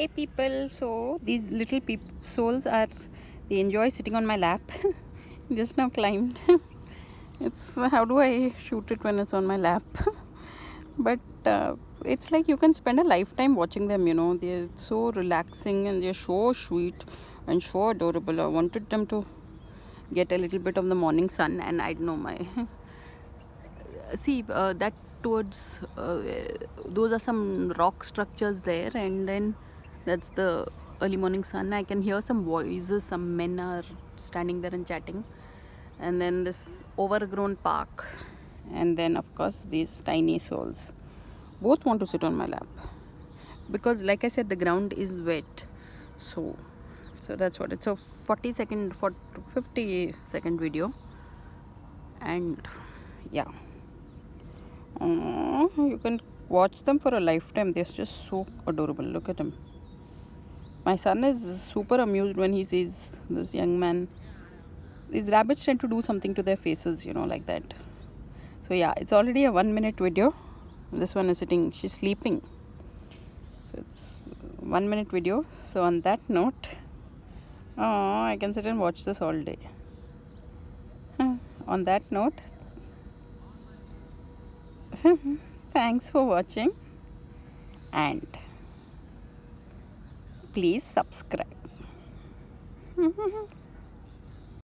Hey people, so these little souls are, they enjoy sitting on my lap. Just now climbed. It's, how do I shoot it when it's on my lap? But it's like you can spend a lifetime watching them, they're so relaxing and they're so sweet and so adorable. I wanted them to get a little bit of the morning sun, and I don't know, my see that towards those are some rock structures there, and then that's the early morning sun. I can hear some voices, some men are standing there and chatting, and then this overgrown park, and then of course these tiny souls both want to sit on my lap because, like I said, the ground is wet. So that's what it's a 40-second 50-second video. And yeah, you can watch them for a lifetime. They're just so adorable. Look at him. My son is super amused when he sees this young man. These rabbits tend to do something to their faces, like that. So yeah, it's already a 1-minute video. This one is sitting, she's sleeping. So it's 1-minute video. So on that note, I can sit and watch this all day. On that note, thanks for watching, and please subscribe.